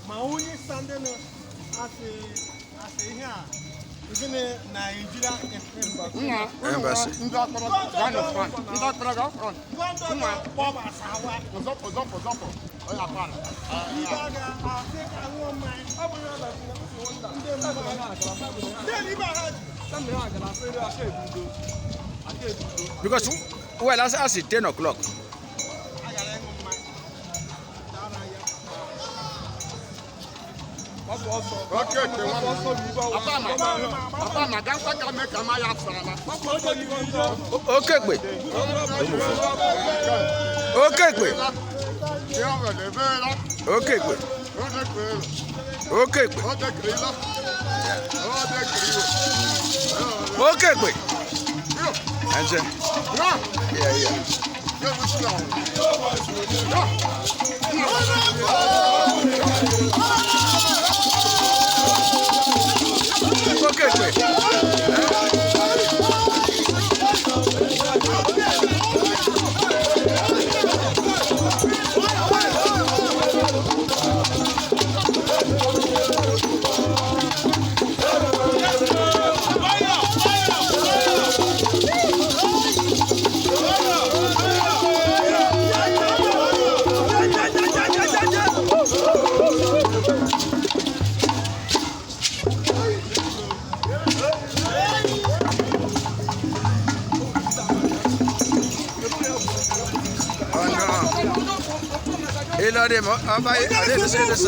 my only standing as a here. Even Nigeria embassy. Because well, as it's 10 o'clock. Okay, wait. Okay, wait. Okay, wait. Okay, wait. Okay, wait. Answer. Yeah. Okay, wait. Hello, demo. I didn't say this.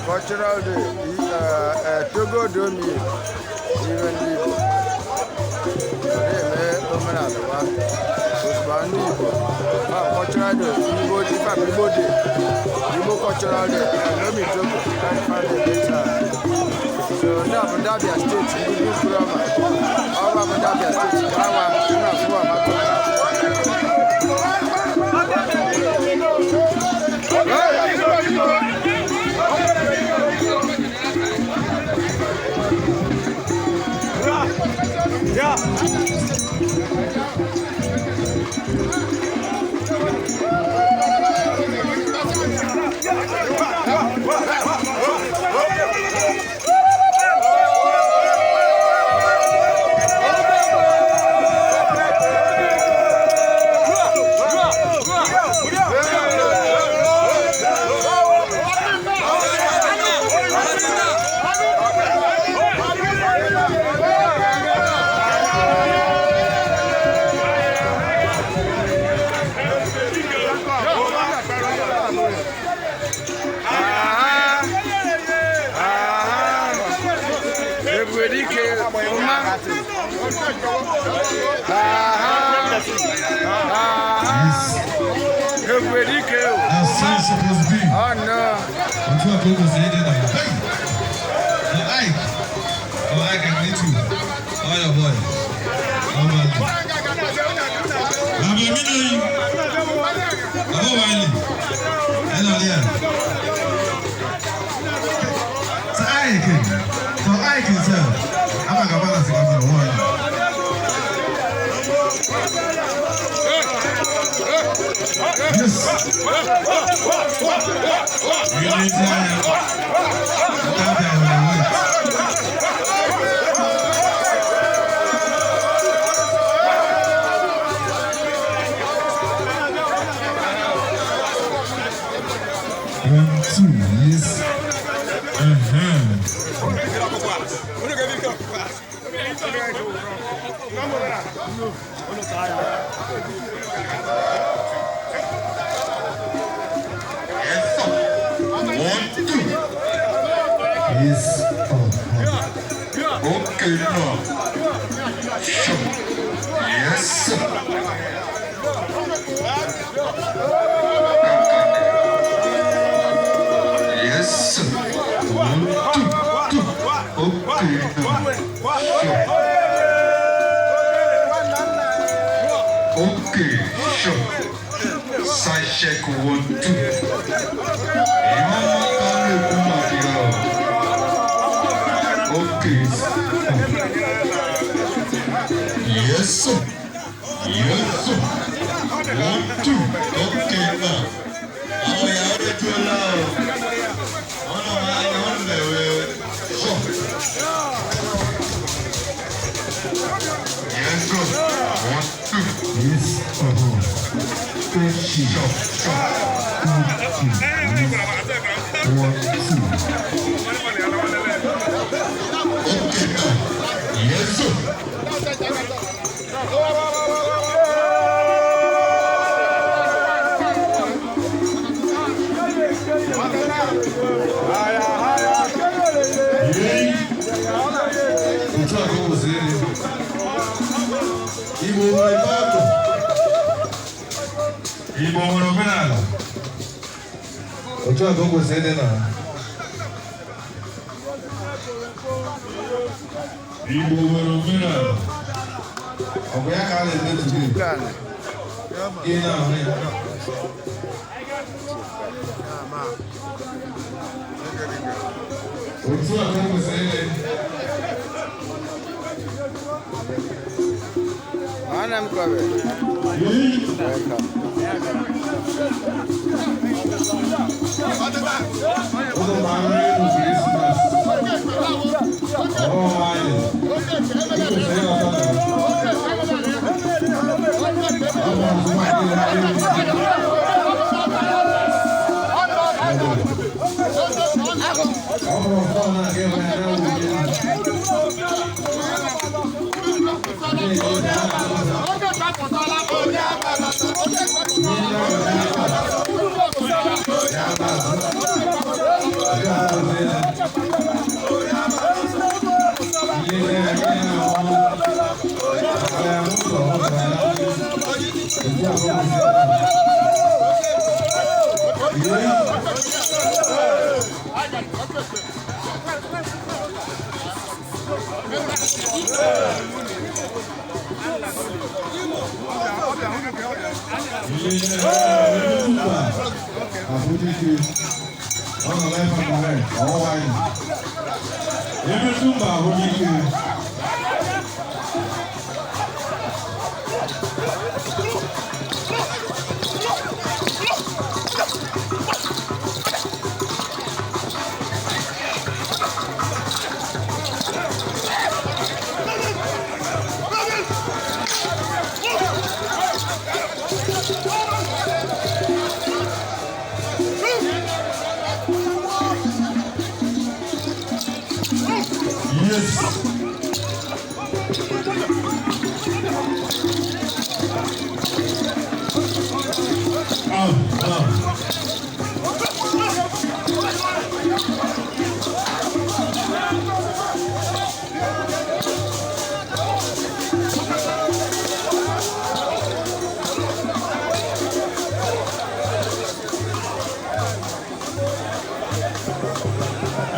Cultural day, Togo Domi, even Igbo. Today, cultural day, Igbo day, Igbo cultural day, Domi Togo, so now Abundabia State, Igbo grammar, all Abundabia State, Kawa, That's how it's supposed to be. Oh no. I'm talking Coco said it. Hey! Ike! Oh, Ike, I need you. Oh, your boy. Oh, man. I'm a million. Oh, Wiley. Hello, there. So, Ike. So, Ike is here. I'm not going to go to the one. Yes. You need to yes. Yes. Okay, no. Sure. Yes. Yes. 1, 2, 2. Okay, no. Sure. Okay, sure. Side check 1, 2. Okay. Yes, sir. Yes, sir. 1, 2. Okay, now. Oh, yeah, I'm too loud. Oh, no, I'm on the way. Sure. Yes, sir. 1, 2. Yes, sure. Sure. 1, 2. Okay, now. Yes, sir. Ibo Monomenal. Ocho agogo sede na. Ibo Monomenal. Oboya kale ne today. Ina ne. Ocho agogo sede. Anam kobe.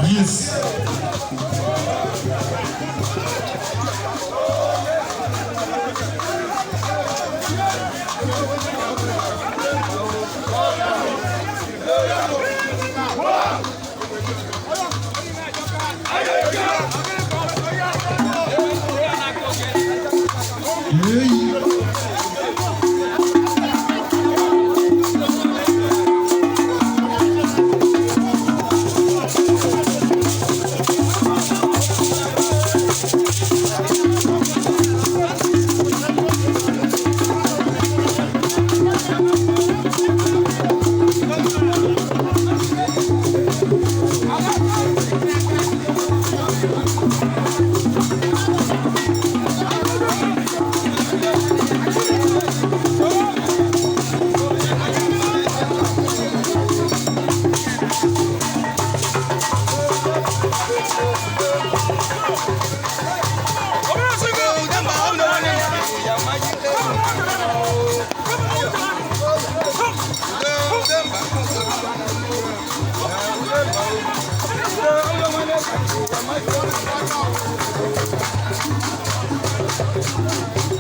Yes. Thank you.